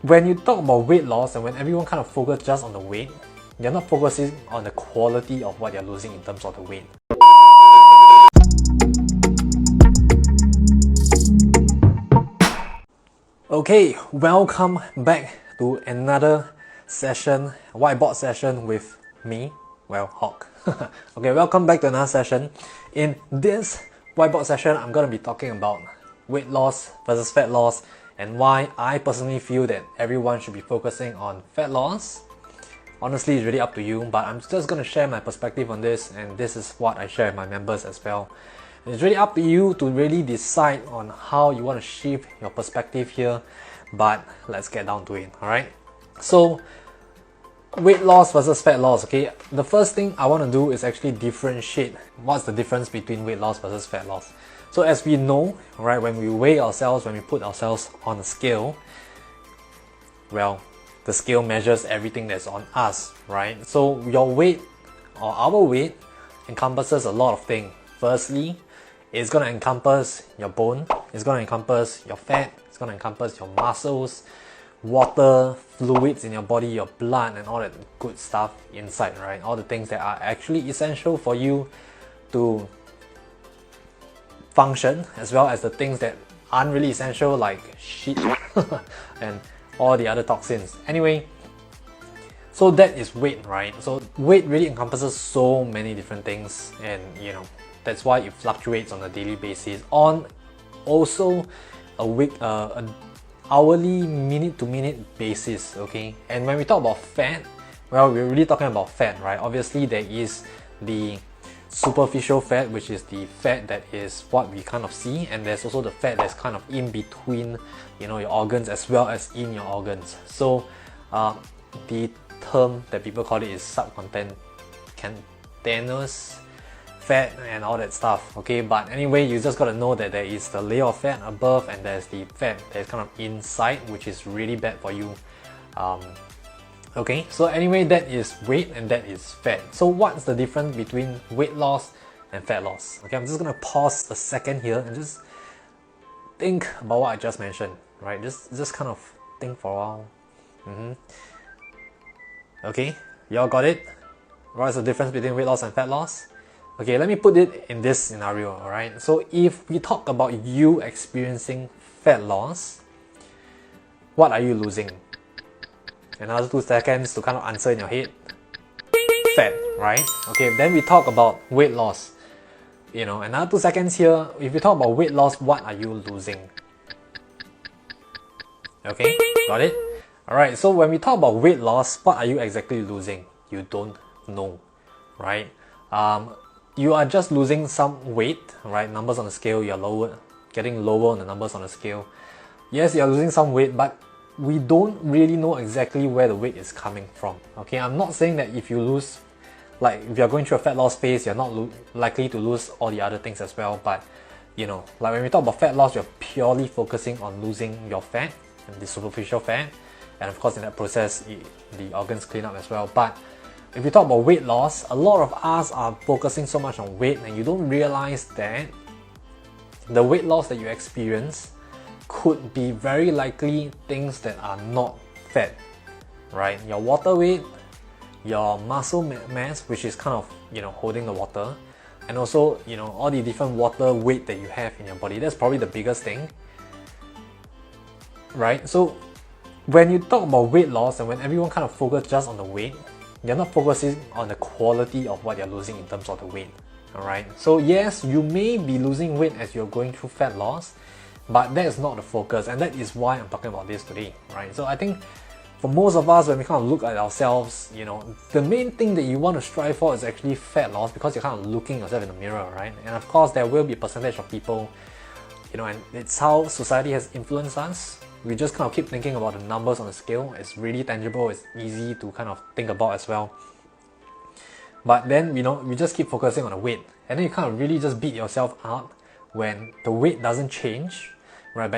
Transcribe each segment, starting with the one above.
when you talk about weight loss and when everyone kind of focuses just on the weight, you're not focusing on the quality of what you're losing in terms of the weight. Okay, welcome back to another session, whiteboard session with me, Hock. Okay, welcome back to another session. In this whiteboard session, I'm going to be talking about weight loss versus fat loss and why I personally feel that everyone should be focusing on fat loss. Honestly, it's really up to you, but I'm just going to share my perspective on this, and this is what I share with my members as well. It's really up to you to really decide on how you want to shift your perspective here, but let's get down to it, alright? So, weight loss versus fat loss, okay? The first thing I want to do is actually differentiate what's the difference between weight loss versus fat loss. So as we know, right, when we weigh ourselves, when we put ourselves on a scale, well, the scale measures everything that's on us, right? So your weight or our weight encompasses a lot of things. Firstly, it's going to encompass your bone, it's going to encompass your fat, it's going to encompass your muscles, water, fluids in your body, your blood, and all that good stuff inside, right? All the things that are actually essential for you to function, as well as the things that aren't really essential, like shit and all the other toxins. Anyway, so that is weight, right? So weight really encompasses so many different things, and you know, that's why it fluctuates on a daily basis, on also a week, an hourly, minute-to-minute basis, okay? And when we talk about fat, well, we're really talking about fat, right? Obviously, there is the superficial fat, which is the fat that is what we kind of see, and there's also the fat that's kind of in between, you know, your organs as well as in your organs. So, the term that people call it is subcutaneous fat and all that stuff, okay? But anyway, you just gotta know that there is the layer of fat above and there's the fat that's kind of inside, which is really bad for you. Okay, so anyway, that is weight and that is fat. So what's the difference between weight loss and fat loss? Okay, I'm just gonna pause a second here and just think about what I just mentioned, right? Just kind of think for a while. Okay, y'all got it? What's the difference between weight loss and fat loss? Okay, let me put it in this scenario, alright? So if we talk about you experiencing fat loss, what are you losing? Another 2 seconds to kind of answer in your head. Fat, right? Okay, then we talk about weight loss. You know, another 2 seconds here. If you talk about weight loss, what are you losing? Okay, got it? Alright, so when we talk about weight loss, what are you exactly losing? You don't know, right? You are just losing some weight, right? Numbers on the scale, you're getting lower on the numbers on the scale. Yes, you're losing some weight, but we don't really know exactly where the weight is coming from. Okay, I'm not saying that if you lose, like if you're going through a fat loss phase, you're not likely to lose all the other things as well. But you know, like when we talk about fat loss, you're purely focusing on losing your fat and the superficial fat, and of course in that process, the organs clean up as well. But if we talk about weight loss, a lot of us are focusing so much on weight, and you don't realize that the weight loss that you experience could be very likely things that are not fat, right? Your water weight, your muscle mass, which is kind of, you know, holding the water, and also, you know, all the different water weight that you have in your body. That's probably the biggest thing, right? So when you talk about weight loss and when everyone kind of focuses just on the weight, you're not focusing on the quality of what you're losing in terms of the weight, alright? So yes, you may be losing weight as you're going through fat loss, but that is not the focus, and that is why I'm talking about this today, right? So I think for most of us, when we kind of look at ourselves, you know, the main thing that you want to strive for is actually fat loss, because you're kind of looking yourself in the mirror, right? And of course, there will be a percentage of people, you know, and it's how society has influenced us. We just kind of keep thinking about the numbers on the scale. It's really tangible, it's easy to kind of think about as well. But then, you know, we just keep focusing on the weight, and then you kind of really just beat yourself up when the weight doesn't change, right?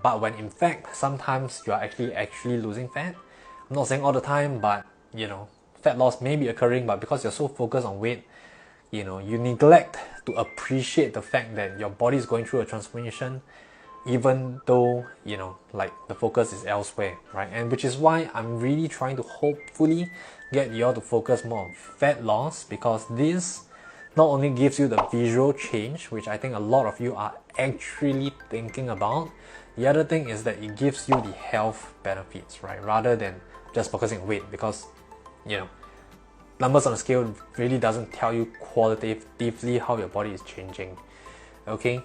But when in fact, sometimes you are actually losing fat. I'm not saying all the time, but you know, fat loss may be occurring, but because you're so focused on weight, you know, you neglect to appreciate the fact that your body is going through a transformation, even though, you know, like the focus is elsewhere, right? And which is why I'm really trying to hopefully get you all to focus more on fat loss, because this not only gives you the visual change, which I think a lot of you are actually thinking about, the other thing is that it gives you the health benefits, right? Rather than just focusing on weight, because, you know, numbers on the scale really doesn't tell you qualitatively how your body is changing, okay?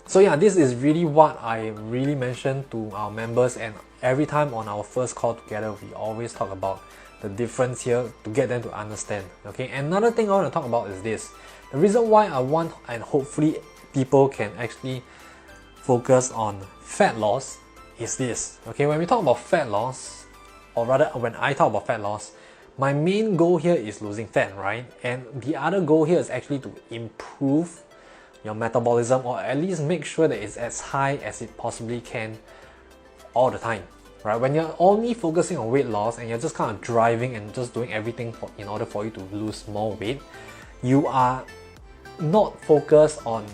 So yeah, this is really what I really mentioned to our members, and every time on our first call together, we always talk about the difference here to get them to understand, okay? Another thing I want to talk about is this. The reason why I want, and hopefully people can actually focus on fat loss, is this, okay? When we talk about fat loss, or rather when I talk about fat loss, my main goal here is losing fat, right? And the other goal here is actually to improve your metabolism, or at least make sure that it's as high as it possibly can all the time, right? When you're only focusing on weight loss and you're just kind of driving and just doing everything in order for you to lose more weight, you are not focused on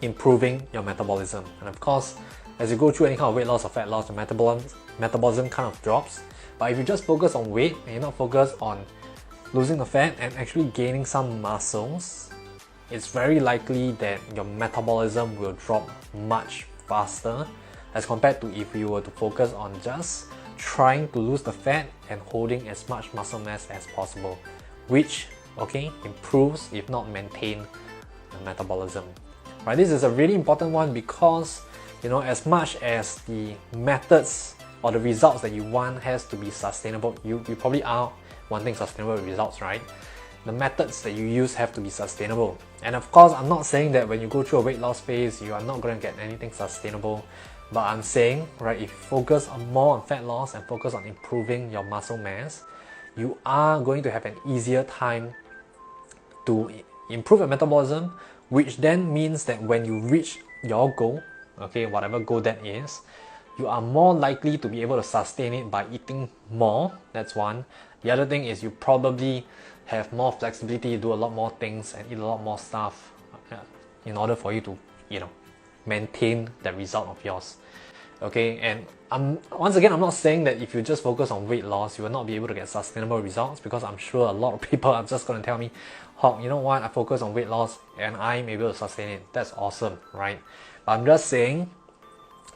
improving your metabolism. And of course, as you go through any kind of weight loss or fat loss, your metabolism kind of drops. But if you just focus on weight and you're not focused on losing the fat and actually gaining some muscles, it's very likely that your metabolism will drop much faster as compared to if you were to focus on just trying to lose the fat and holding as much muscle mass as possible, which, okay, improves if not maintain the metabolism, right? This is a really important one because, you know, as much as the methods or the results that you want has to be sustainable, you probably are wanting sustainable results, right? The methods that you use have to be sustainable. And of course, I'm not saying that when you go through a weight loss phase, you are not going to get anything sustainable. But I'm saying, right, if you focus more on fat loss and focus on improving your muscle mass, you are going to have an easier time to improve your metabolism, which then means that when you reach your goal, okay, whatever goal that is, you are more likely to be able to sustain it by eating more. That's one. The other thing is you probably have more flexibility to do a lot more things and eat a lot more stuff in order for you to, you know, maintain that result of yours, okay? And once again, I'm not saying that if you just focus on weight loss, you will not be able to get sustainable results, because I'm sure a lot of people are just going to tell me, Hock, you know what, I focus on weight loss and I'm able to sustain it. That's awesome, right? But I'm just saying,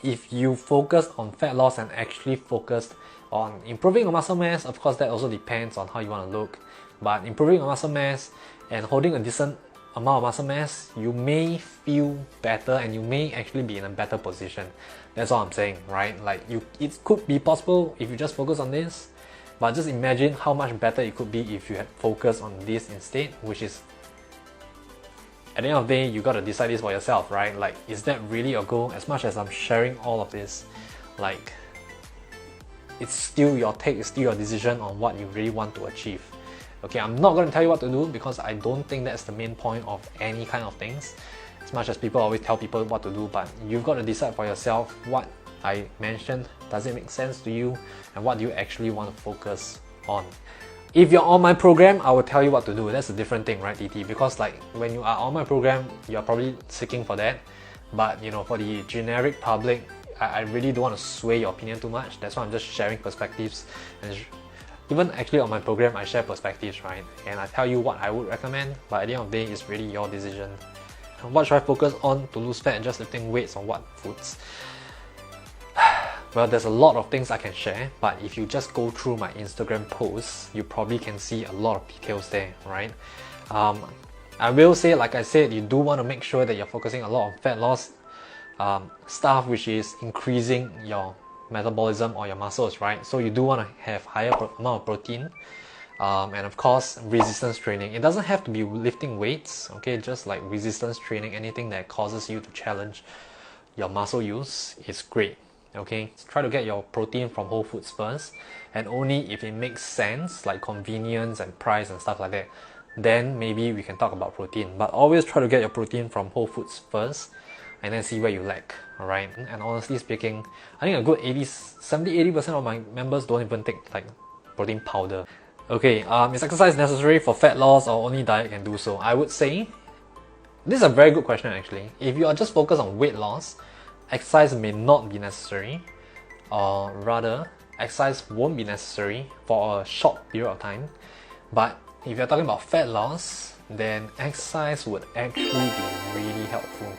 if you focus on fat loss and actually focused on improving your muscle mass, of course that also depends on how you want to look, but improving your muscle mass and holding a decent amount of muscle mass, you may feel better and you may actually be in a better position. That's all I'm saying, right? Like, it could be possible if you just focus on this, but just imagine how much better it could be if you had focused on this instead, which is, at the end of the day, you got to decide this for yourself, right? Like, is that really your goal? As much as I'm sharing all of this, like, it's still your take, it's still your decision on what you really want to achieve. Okay, I'm not going to tell you what to do because I don't think that's the main point of any kind of things. As much as people always tell people what to do, but you've got to decide for yourself what I mentioned. Does it make sense to you? And what do you actually want to focus on? If you're on my program, I will tell you what to do. That's a different thing, right, TT? Because like when you are on my program, you're probably seeking for that. But you know, for the generic public, I really don't want to sway your opinion too much. That's why I'm just sharing perspectives. And even actually on my program, I share perspectives, right? And I tell you what I would recommend, but at the end of the day, it's really your decision. And what should I focus on to lose fat and just lifting weights on what foods? Well, there's a lot of things I can share, but if you just go through my Instagram posts, you probably can see a lot of details there, right? I will say, like I said, you do want to make sure that you're focusing a lot on fat loss stuff, which is increasing your metabolism or your muscles, right? So you do want to have higher amount of protein, and of course resistance training. It doesn't have to be lifting weights, okay? Just like resistance training, anything that causes you to challenge your muscle use is great, okay? Try to get your protein from whole foods first, and only if it makes sense, like convenience and price and stuff like that, then maybe we can talk about protein. But always try to get your protein from whole foods first, and then see where you lack, alright? And honestly speaking, I think a good 70-80% of my members don't even take like protein powder. Okay, is exercise necessary for fat loss or only diet can do so? I would say, this is a very good question actually. If you are just focused on weight loss, exercise may not be necessary, or rather, exercise won't be necessary for a short period of time. But if you're talking about fat loss, then exercise would actually be really helpful.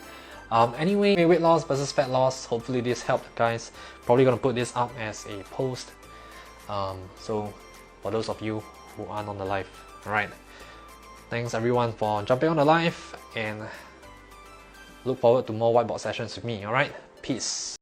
Anyway, weight loss versus fat loss, hopefully this helped, guys. Probably gonna put this up as a post. So for those of you who aren't on the live, alright. Thanks everyone for jumping on the live, and look forward to more whiteboard sessions with me, alright? Peace.